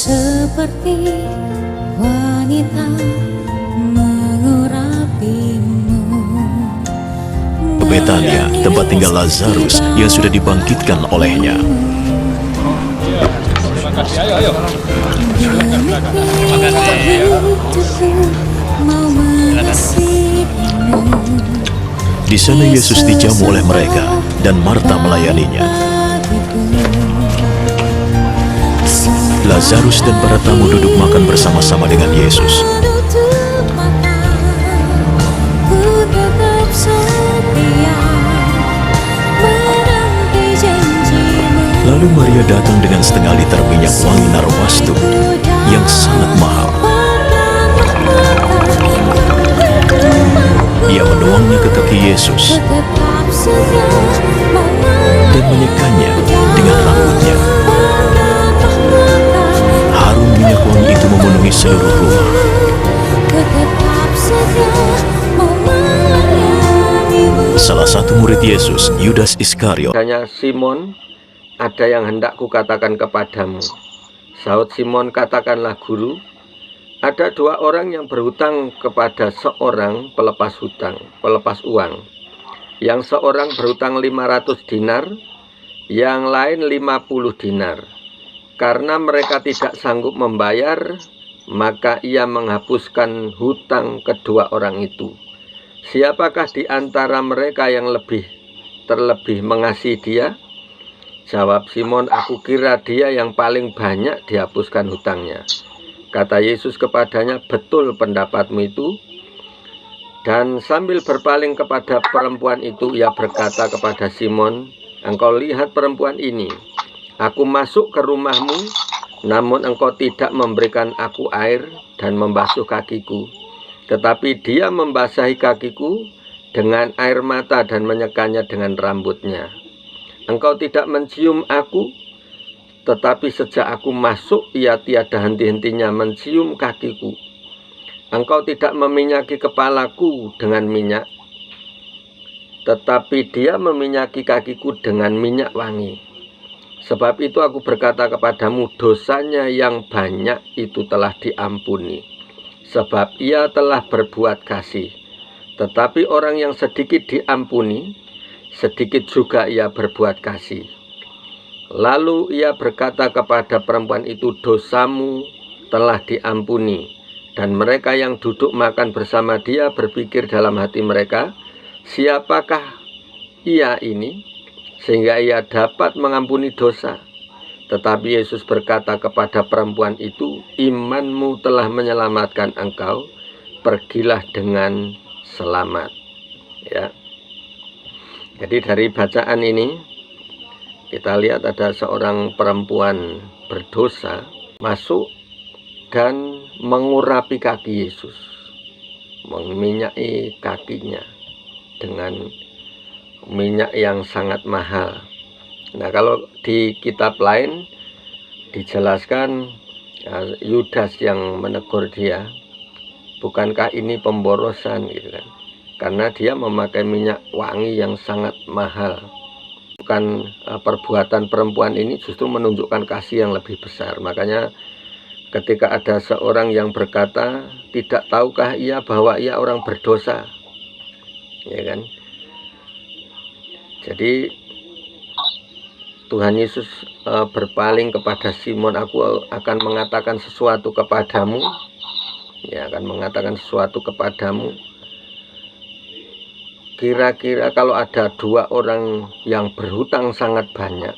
seperti wanita mengurapimu. Betania, tempat tinggal Lazarus yang sudah dibangkitkan olehnya. Terima kasih. Ayo. Di sana Yesus dijamu oleh mereka dan Marta melayaninya. Lazarus dan para tamu duduk makan bersama-sama dengan Yesus. Lalu Maria datang dengan setengah liter minyak wangi narwastu yang sangat mahal. Dia menuangnya ke kaki Yesus dan menyekanya dengan rambutnya. Harum minyak wangi itu memenuhi seluruh rumah. Salah satu murid Yesus, Yudas Iskariot, Tanya Simon, ada yang hendak kukatakan kepadamu. Sahut Simon, katakanlah guru. Ada dua orang yang berhutang kepada seorang pelepas uang. Yang seorang berhutang 500 dinar, yang lain 50 dinar. Karena mereka tidak sanggup membayar, maka ia menghapuskan hutang kedua orang itu. Siapakah di antara mereka yang terlebih mengasihi dia? Jawab Simon, aku kira dia yang paling banyak dihapuskan hutangnya. Kata Yesus kepadanya, betul pendapatmu itu. Dan sambil berpaling kepada perempuan itu, ia berkata kepada Simon, engkau lihat perempuan ini. Aku masuk ke rumahmu, namun engkau tidak memberikan aku air dan membasuh kakiku. Tetapi dia membasahi kakiku dengan air mata dan menyekanya dengan rambutnya. Engkau tidak mencium aku, tetapi sejak aku masuk, ia tiada henti-hentinya mencium kakiku. Engkau tidak meminyaki kepalaku dengan minyak, tetapi dia meminyaki kakiku dengan minyak wangi. Sebab itu aku berkata kepadamu, dosanya yang banyak itu telah diampuni, sebab ia telah berbuat kasih. Tetapi orang yang sedikit diampuni, sedikit juga ia berbuat kasih. Lalu ia berkata kepada perempuan itu, dosamu telah diampuni. Dan mereka yang duduk makan bersama dia berpikir dalam hati mereka, siapakah ia ini sehingga ia dapat mengampuni dosa? Tetapi Yesus berkata kepada perempuan itu, imanmu telah menyelamatkan engkau, pergilah dengan selamat. Ya. Jadi dari bacaan ini kita lihat ada seorang perempuan berdosa masuk dan mengurapi kaki Yesus, meminyaki kakinya dengan minyak yang sangat mahal. Nah, kalau di kitab lain dijelaskan Yudas yang menegur dia, bukankah ini pemborosan gitu kan? Karena dia memakai minyak wangi yang sangat mahal. Bukan perbuatan perempuan ini justru menunjukkan kasih yang lebih besar. Makanya ketika ada seorang yang berkata, tidak tahukah ia bahwa ia orang berdosa, ya kan? Jadi Tuhan Yesus berpaling kepada Simon, aku akan mengatakan sesuatu kepadamu, ya, akan mengatakan sesuatu kepadamu. Kira-kira kalau ada dua orang yang berhutang sangat banyak,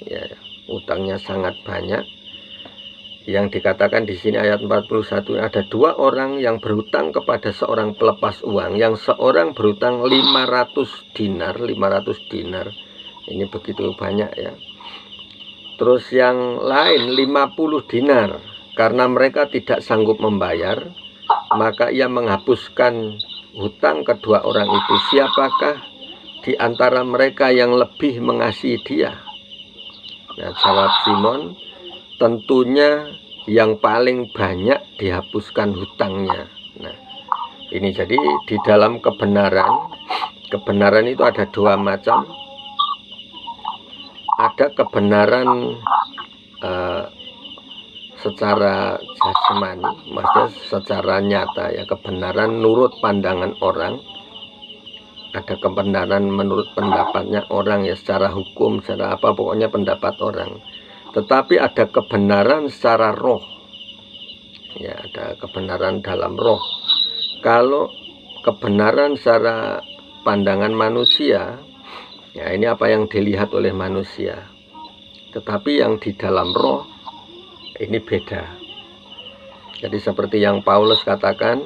ya, hutangnya sangat banyak, yang dikatakan di sini ayat 41, ada dua orang yang berhutang kepada seorang pelepas uang, yang seorang berhutang 500 dinar, ini begitu banyak ya. Terus yang lain 50 dinar, karena mereka tidak sanggup membayar, maka ia menghapuskan hutang kedua orang itu. Siapakah di antara mereka yang lebih mengasihi dia? Nah, jawab Simon, tentunya yang paling banyak dihapuskan hutangnya. Nah, ini jadi di dalam kebenaran itu ada dua macam. Ada kebenaran secara jasmani, maksudnya secara nyata ya, kebenaran menurut pandangan orang, ada kebenaran menurut pendapatnya orang ya, secara hukum, secara apa, pokoknya pendapat orang. Tetapi ada kebenaran secara roh ya, ada kebenaran dalam roh. Kalau kebenaran secara pandangan manusia ya, ini apa yang dilihat oleh manusia. Tetapi yang di dalam roh ini beda. Jadi seperti yang Paulus katakan,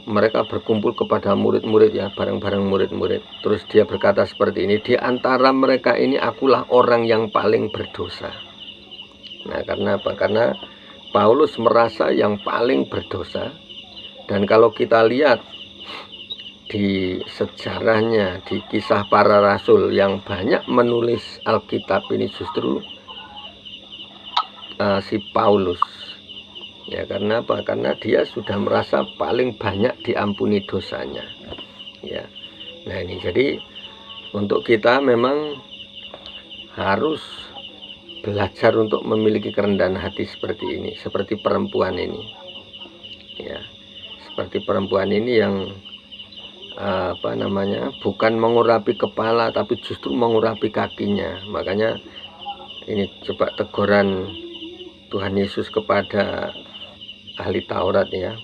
mereka berkumpul kepada murid-murid ya, bareng-bareng murid-murid. Terus dia berkata seperti ini, di antara mereka ini akulah orang yang paling berdosa. Nah, karena apa? Karena Paulus merasa yang paling berdosa. Dan kalau kita lihat di sejarahnya, di kisah para rasul, yang banyak menulis Alkitab ini justru si Paulus ya. Karena apa? Karena dia sudah merasa paling banyak diampuni dosanya ya. Nah ini, jadi untuk kita memang harus belajar untuk memiliki kerendahan hati seperti ini, seperti perempuan ini ya, seperti perempuan ini yang bukan mengurapi kepala tapi justru mengurapi kakinya. Makanya ini coba teguran Tuhan Yesus kepada ahli Taurat ya,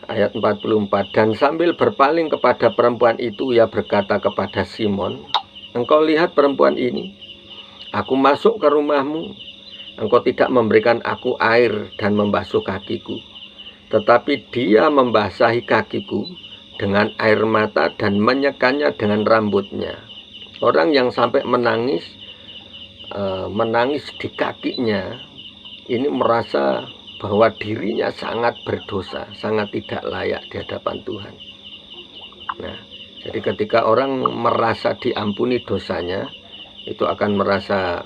ayat 44. Dan sambil berpaling kepada perempuan itu, ia berkata kepada Simon, engkau lihat perempuan ini, aku masuk ke rumahmu, engkau tidak memberikan aku air dan membasuh kakiku, tetapi dia membasahi kakiku dengan air mata dan menyekannya dengan rambutnya. Orang yang sampai menangis di kakinya ini merasa bahwa dirinya sangat berdosa, sangat tidak layak di hadapan Tuhan. Nah, jadi ketika orang merasa diampuni dosanya, itu akan merasa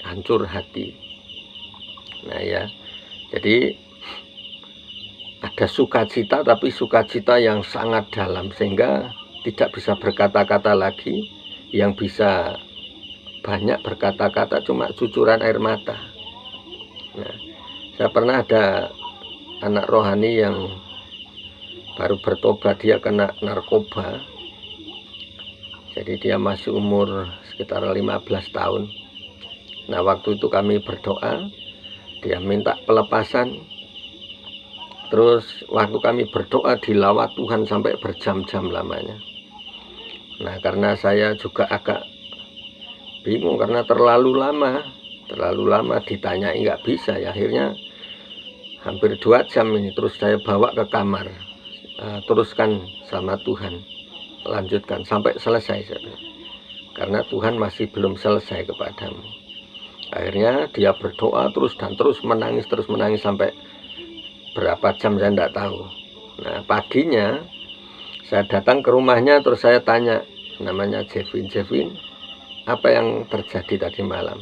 hancur hati. Nah ya, jadi ada sukacita, tapi sukacita yang sangat dalam, sehingga tidak bisa berkata-kata lagi. Yang bisa banyak berkata-kata cuma cucuran air mata. Nah, saya pernah ada anak rohani yang baru bertobat, dia kena narkoba. Jadi dia masih umur sekitar 15 tahun. Nah, waktu itu kami berdoa, dia minta pelepasan. Terus waktu kami berdoa, dilawat Tuhan sampai berjam-jam lamanya. Nah, karena saya juga agak bingung karena terlalu lama ditanyai nggak bisa ya, akhirnya hampir 2 jam ini. Terus saya bawa ke kamar, teruskan sama Tuhan, lanjutkan sampai selesai saya. Karena Tuhan masih belum selesai kepadamu. Akhirnya dia berdoa terus menangis sampai berapa jam saya tidak tahu. Nah, paginya saya datang ke rumahnya, terus saya tanya, namanya Jevin, apa yang terjadi tadi malam?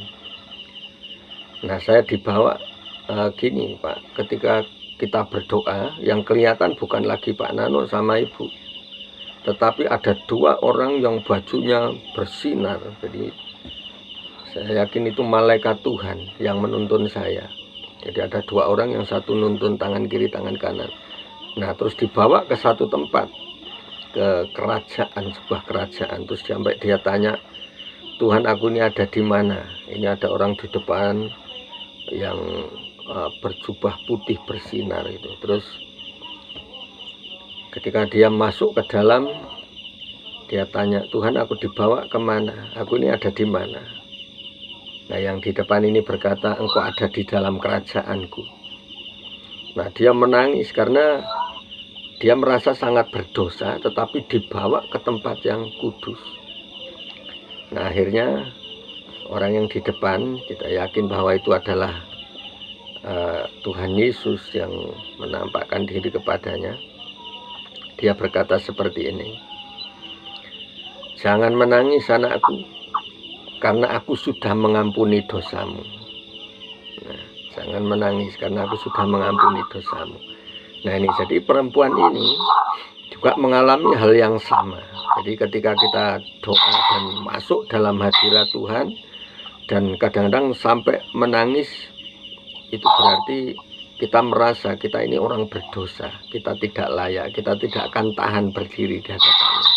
Nah, saya dibawa gini Pak, ketika kita berdoa, yang kelihatan bukan lagi Pak Nano sama Ibu, tetapi ada 2 orang yang bajunya bersinar. Jadi saya yakin itu malaikat Tuhan yang menuntun saya. Jadi ada 2 orang, yang satu nuntun tangan kiri, tangan kanan. Nah, terus dibawa ke satu tempat, ke kerajaan, sebuah kerajaan. Terus sampai dia tanya, Tuhan, aku ini ada di mana? Ini ada orang di depan yang berjubah putih bersinar itu. Terus ketika dia masuk ke dalam, dia tanya, Tuhan, aku dibawa kemana? Aku ini ada di mana? Nah, yang di depan ini berkata, engkau ada di dalam kerajaanku. Nah, dia menangis karena dia merasa sangat berdosa, tetapi dibawa ke tempat yang kudus. Nah, akhirnya orang yang di depan, kita yakin bahwa itu adalah Tuhan Yesus yang menampakkan diri kepadanya. Dia berkata seperti ini, jangan menangis anakku, karena aku sudah mengampuni dosamu. Nah, jangan menangis karena aku sudah mengampuni dosamu. Nah, ini jadi perempuan ini juga mengalami hal yang sama. Jadi ketika kita doa dan masuk dalam hadirat Tuhan, dan kadang-kadang sampai menangis, itu berarti kita merasa kita ini orang berdosa, kita tidak layak, kita tidak akan tahan berdiri di hadapannya.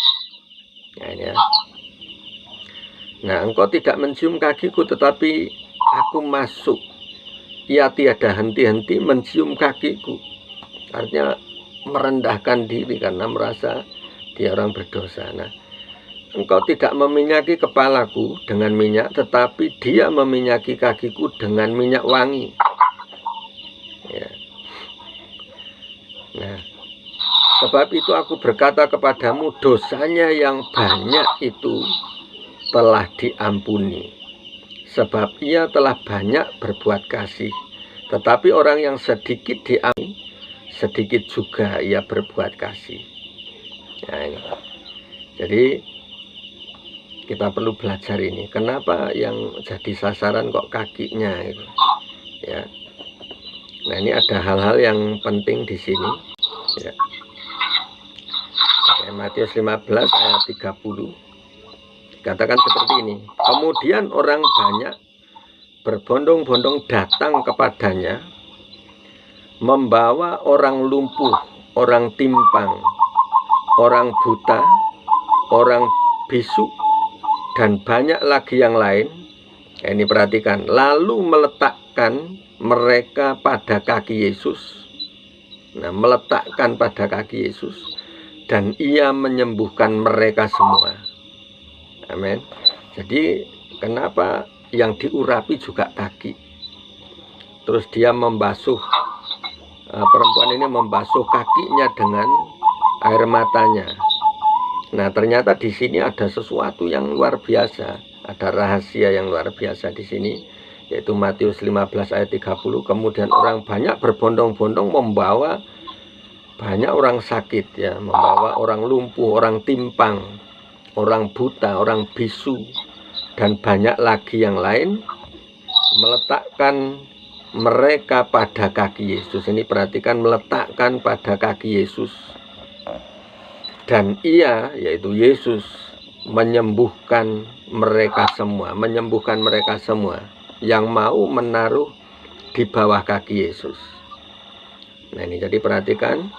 Ya, ini ya. Nah, engkau tidak mencium kakiku, tetapi aku masuk. Ia tiada henti-henti mencium kakiku. Artinya merendahkan diri karena merasa dia orang berdosa. Nah, engkau tidak meminyaki kepalaku dengan minyak, tetapi dia meminyaki kakiku dengan minyak wangi. Ya. Nah, sebab itu aku berkata kepadamu, dosanya yang banyak itu telah diampuni, sebab ia telah banyak berbuat kasih. Tetapi orang yang sedikit diampuni, sedikit juga ia berbuat kasih. Nah, ini. Jadi kita perlu belajar ini. Kenapa yang jadi sasaran kok kakinya itu? Ya. Nah, ini ada hal-hal yang penting di sini. Ya. Matius 15 ayat 30 katakan seperti ini. Kemudian orang banyak berbondong-bondong datang kepadanya, membawa orang lumpuh, orang timpang, orang buta, orang bisu, dan banyak lagi yang lain. Ini perhatikan. Lalu meletakkan mereka pada kaki Yesus. Nah, meletakkan pada kaki Yesus, dan ia menyembuhkan mereka semua. Amin. Jadi kenapa yang diurapi juga kaki? Terus dia membasuh, perempuan ini membasuh kakinya dengan air matanya. Nah, ternyata di sini ada sesuatu yang luar biasa, ada rahasia yang luar biasa di sini, yaitu Matius 15 ayat 30. Kemudian orang banyak berbondong-bondong membawa banyak orang sakit, ya, membawa orang lumpuh, orang timpang, orang buta, orang bisu, dan banyak lagi yang lain, meletakkan mereka pada kaki Yesus. Ini perhatikan, meletakkan pada kaki Yesus. Dan ia, yaitu Yesus, menyembuhkan mereka semua, menyembuhkan mereka semua yang mau menaruh di bawah kaki Yesus. Nah, ini jadi perhatikan,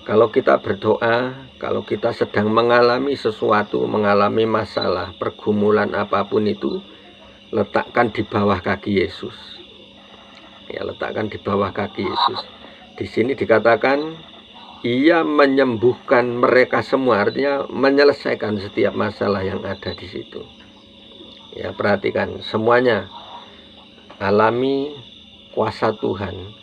kalau kita berdoa, kalau kita sedang mengalami sesuatu, mengalami masalah, pergumulan apapun itu, letakkan di bawah kaki Yesus. Ya, letakkan di bawah kaki Yesus. Di sini dikatakan ia menyembuhkan mereka semua, artinya menyelesaikan setiap masalah yang ada di situ. Ya, perhatikan, semuanya alami kuasa Tuhan,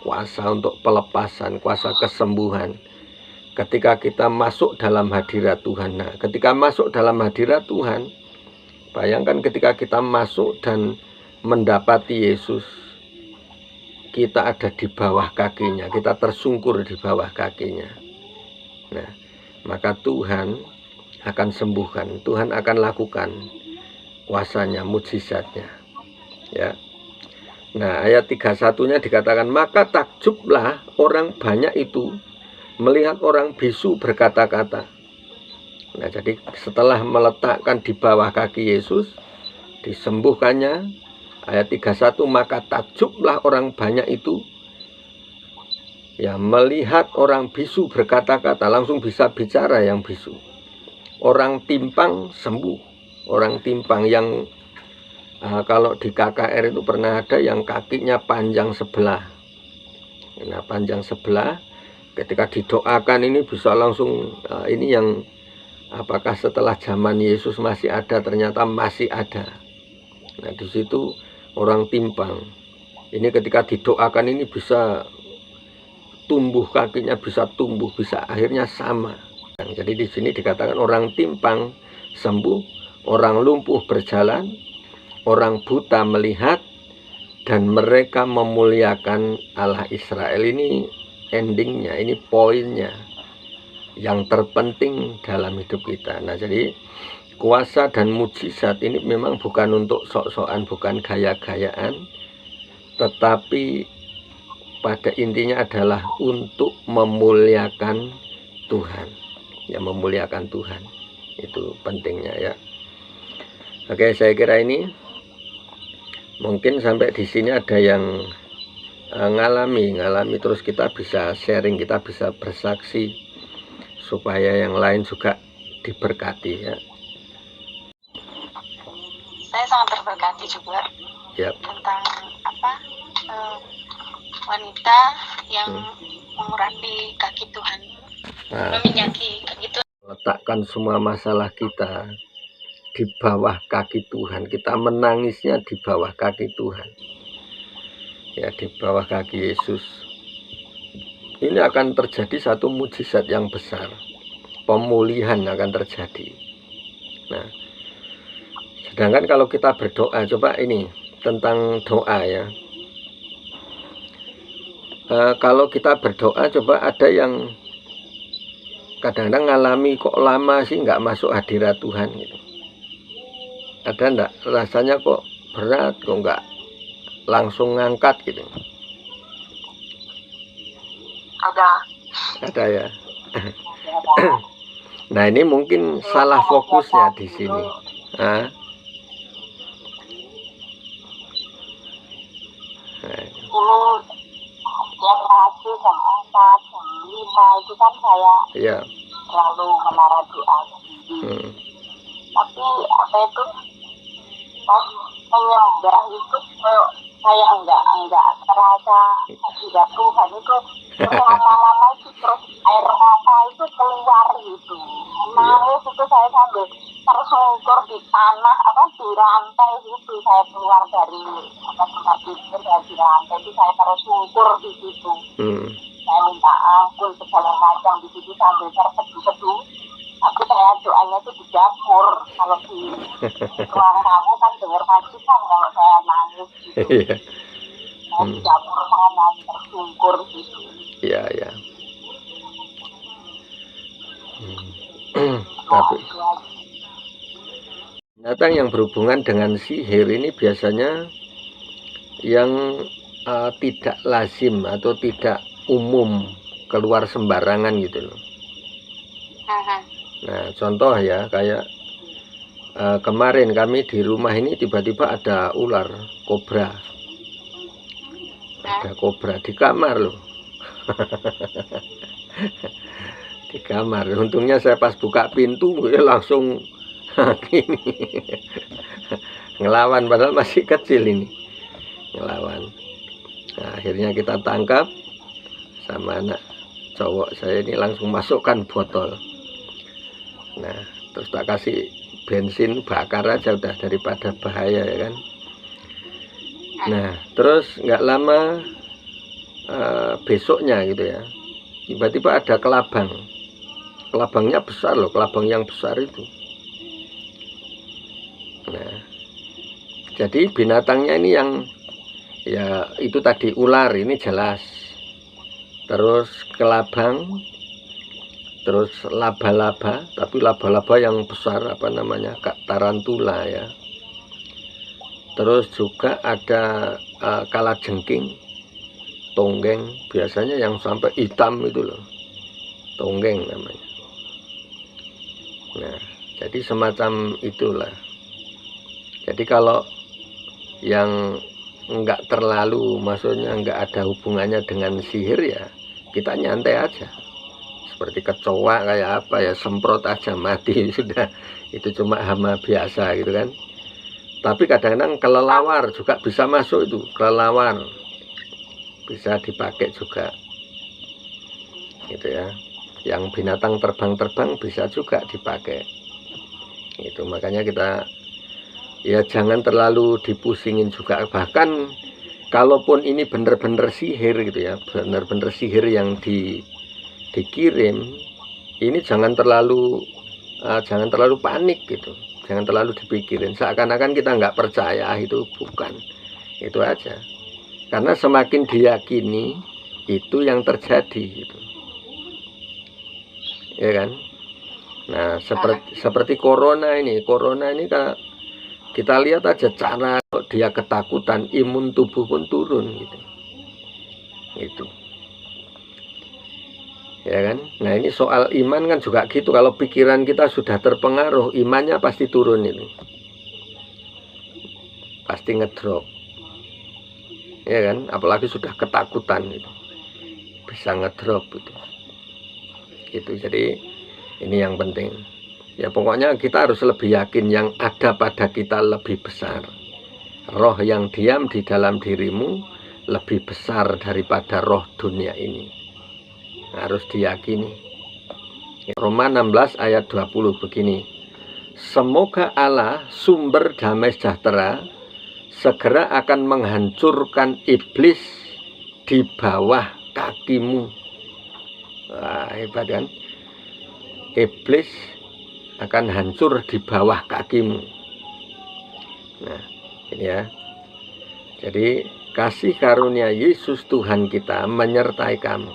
kuasa untuk pelepasan, kuasa kesembuhan. Ketika kita masuk dalam hadirat Tuhan. Nah, ketika masuk dalam hadirat Tuhan, bayangkan ketika kita masuk dan mendapati Yesus, kita ada di bawah kakinya, kita tersungkur di bawah kakinya. Nah, maka Tuhan akan sembuhkan, Tuhan akan lakukan kuasanya, mujizatnya. Ya. Nah, ayat 31-nya dikatakan, maka takjublah orang banyak itu melihat orang bisu berkata-kata. Nah, jadi setelah meletakkan di bawah kaki Yesus, disembuhkannya, ayat 31, maka takjublah orang banyak itu, ya, melihat orang bisu berkata-kata, langsung bisa bicara yang bisu. Orang timpang sembuh, orang timpang yang kalau di KKR itu pernah ada yang kakinya panjang sebelah. Nah, panjang sebelah, ketika didoakan ini bisa langsung, ini yang apakah setelah zaman Yesus masih ada? Ternyata masih ada. Nah, di situ orang timpang ini ketika didoakan ini bisa tumbuh, kakinya bisa tumbuh, bisa akhirnya sama. Nah, jadi di sini dikatakan orang timpang sembuh, orang lumpuh berjalan, orang buta melihat, dan mereka memuliakan Allah Israel. Ini endingnya, ini poinnya yang terpenting dalam hidup kita. Nah, jadi kuasa dan mujizat ini memang bukan untuk sok-sokan, bukan gaya-gayaan, tetapi pada intinya adalah untuk memuliakan Tuhan. Ya, memuliakan Tuhan. Itu pentingnya, ya. Oke, saya kira ini Mungkin sampai di sini ada yang ngalami terus kita bisa sharing, kita bisa bersaksi supaya yang lain juga diberkati ya. Saya sangat terberkati juga Yap. tentang wanita yang mengurapi kaki Tuhan, Nah, meminyaki kaki Tuhan. letakkan semua masalah kita di bawah kaki Tuhan, kita menangisnya di bawah kaki Tuhan ya, di bawah kaki Yesus. Ini akan terjadi satu mujizat yang besar, pemulihan akan terjadi. Nah, sedangkan kalau kita berdoa, coba ini tentang doa ya. Kalau kita berdoa, coba ada yang kadang-kadang ngalami kok lama sih nggak masuk hadirat Tuhan gitu. Ada enggak rasanya kok berat, kok nggak langsung ngangkat gitu? Ada ya. Nah, ini mungkin salah fokusnya di sini. Nah, Yang satu, yang 4, yang 5 itu kan saya ya. selalu menara doa sendiri. Tapi apa itu pas menyembah itu saya enggak terasa hadirat Tuhan itu. Lama-lama itu terus air mata itu keluar gitu, nangis itu saya sambil tersungkur di tanah di lantai gitu, saya keluar dari tempat tidur, saya di lantai itu saya tersungkur di situ. Saya minta ampun segala macam di situ sambil terseduh-seduh. Tapi saya doanya itu di dapur, kalau di ruang tamu kan dengar pasti kan kalau saya nangis gitu. Saya di dapur sana tersungkur gitu. Iya ya. Tapi binatang yang berhubungan dengan sihir ini biasanya yang tidak lazim atau tidak umum keluar sembarangan gitu loh. Nah, contoh ya, kayak kemarin kami di rumah ini tiba-tiba ada ular kobra. Ada kobra di kamar loh. Di kamar. Untungnya saya pas buka pintu ya langsung gini ngelawan, padahal masih kecil ini, ngelawan. Nah, akhirnya kita tangkap sama anak cowok saya ini, langsung masukkan botol. Nah, terus tak kasih bensin bakar aja udah, daripada bahaya ya kan. Nah, terus nggak lama besoknya gitu ya, tiba-tiba ada kelabang. Kelabangnya besar loh, kelabang yang besar itu. Nah, jadi binatangnya ini yang ya itu tadi ular ini jelas, terus kelabang, terus laba-laba, tapi laba-laba yang besar, apa namanya, tarantula ya. Terus juga ada kalajengking, tonggeng, biasanya yang sampai hitam itu loh, tonggeng namanya. Nah, jadi semacam itulah. Jadi kalau yang enggak terlalu, maksudnya enggak ada hubungannya dengan sihir ya kita nyantai aja, seperti kecoa kayak apa ya, semprot aja mati sudah, itu cuma hama biasa gitu kan. Tapi kadang-kadang kelelawar juga bisa masuk, itu kelelawar bisa dipakai juga gitu ya. Yang binatang terbang-terbang bisa juga dipakai. Itu makanya kita ya jangan terlalu dipusingin juga. Bahkan kalaupun ini benar-benar sihir gitu ya, benar-benar sihir yang dikirim, ini jangan terlalu panik gitu, jangan terlalu dipikirin seakan-akan kita nggak percaya. Itu bukan, itu aja. Karena semakin diyakini itu yang terjadi gitu, ya kan. Nah, seperti corona ini kan kita lihat aja cara dia ketakutan, imun tubuh pun turun gitu. Itu. Ya kan? Nah, ini soal iman kan juga gitu. Kalau pikiran kita sudah terpengaruh, imannya pasti turun ini. Pasti ngedrop. ya kan, apalagi sudah ketakutan itu bisa ngedrop itu. Jadi ini yang penting ya, pokoknya kita harus lebih yakin yang ada pada kita lebih besar. Roh yang diam di dalam dirimu lebih besar daripada roh dunia ini, harus diyakini. Roma 16 ayat 20 begini, semoga Allah sumber damai sejahtera segera akan menghancurkan iblis di bawah kakimu. Wah, hebat kan? Iblis akan hancur di bawah kakimu. Nah, ini ya. Jadi kasih karunia Yesus Tuhan kita menyertai kamu.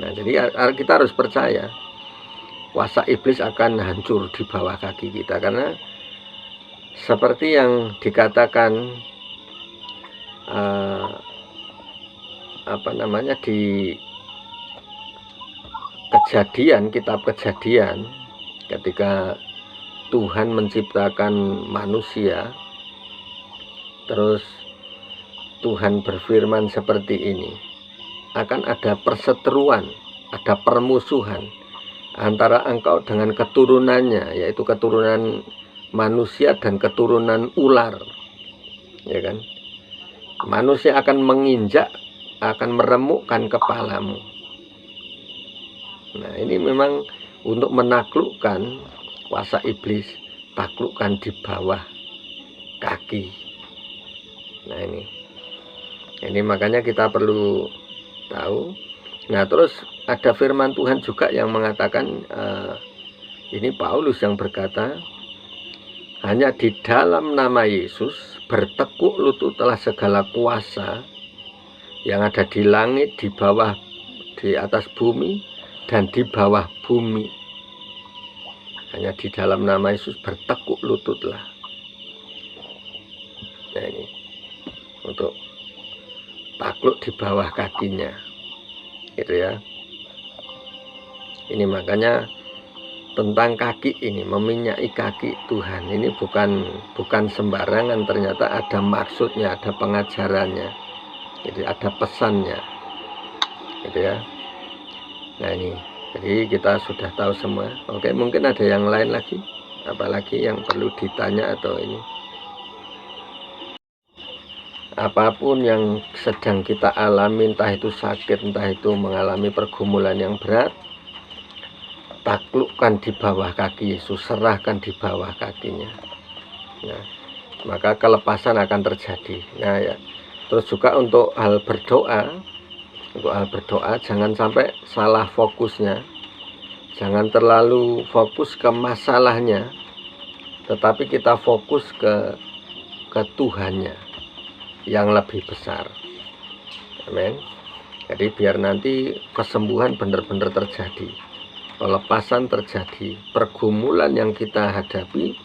Nah, jadi kita harus percaya kuasa iblis akan hancur di bawah kaki kita, karena seperti yang dikatakan di Kejadian, kitab Kejadian, ketika Tuhan menciptakan manusia, terus Tuhan berfirman seperti ini, akan ada perseteruan, ada permusuhan antara engkau dengan keturunannya, yaitu keturunan manusia dan keturunan ular, ya kan? Manusia akan menginjak, akan meremukkan kepalamu. Nah, ini memang untuk menaklukkan kuasa iblis, taklukkan di bawah kaki. Nah, ini makanya kita perlu tahu. Nah, terus ada firman Tuhan juga yang mengatakan, ini Paulus yang berkata, hanya di dalam nama Yesus bertekuk lututlah segala kuasa yang ada di langit, di bawah, di atas bumi, dan di bawah bumi. Hanya di dalam nama Yesus bertekuk lututlah. Nah, ini untuk takluk di bawah kakinya, gitu ya. Ini makanya tentang kaki ini, meminyaki kaki Tuhan ini bukan sembarangan, ternyata ada maksudnya, ada pengajarannya, jadi ada pesannya, gitu ya. Nah, ini jadi kita sudah tahu semua. Oke, mungkin ada yang lain lagi, apalagi yang perlu ditanya atau ini. Apapun yang sedang kita alami, entah itu sakit, entah itu mengalami pergumulan yang berat, taklukkan di bawah kaki Yesus, serahkan di bawah kakinya. Nah, maka kelepasan akan terjadi. Nah, ya. Terus juga untuk hal berdoa, jangan sampai salah fokusnya, jangan terlalu fokus ke masalahnya, tetapi kita fokus ke Tuhannya yang lebih besar. Amin. Jadi biar nanti kesembuhan benar-benar terjadi, pelepasan terjadi, pergumulan yang kita hadapi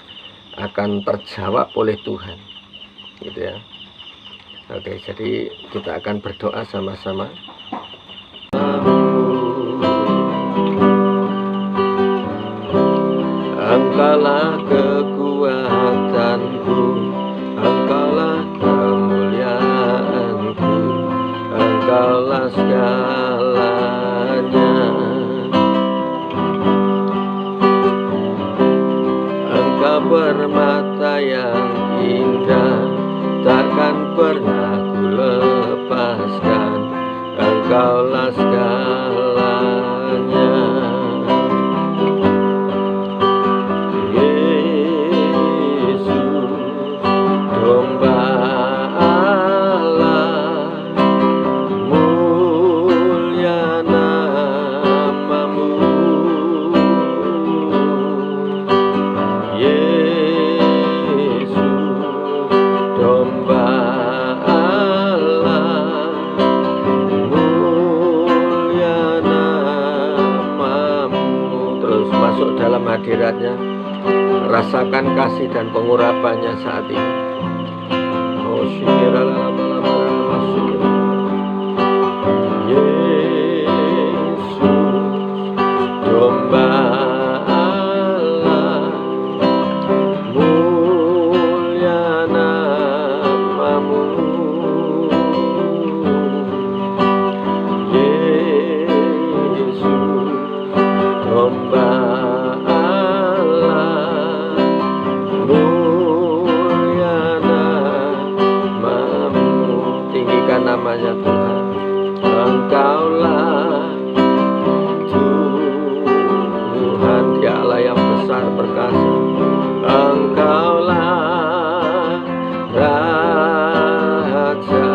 akan terjawab oleh Tuhan, gitu ya. Oke, jadi kita akan berdoa sama-sama. Engkaulah kekuatanku, Engkaulah kemuliaanku, Engkaulah segalanya. Engkau bermata yang indah, takkan pernah ku lepaskan. Engkaulah segalanya. Yesus, domba Allah, mulia namamu. Yesus, domba Allah, mulia namamu. Terus masuk dalam hadiratnya, rasakan kasih dan pengurapannya saat ini. Oh, Yesus, domba Allah, mulia namamu. saja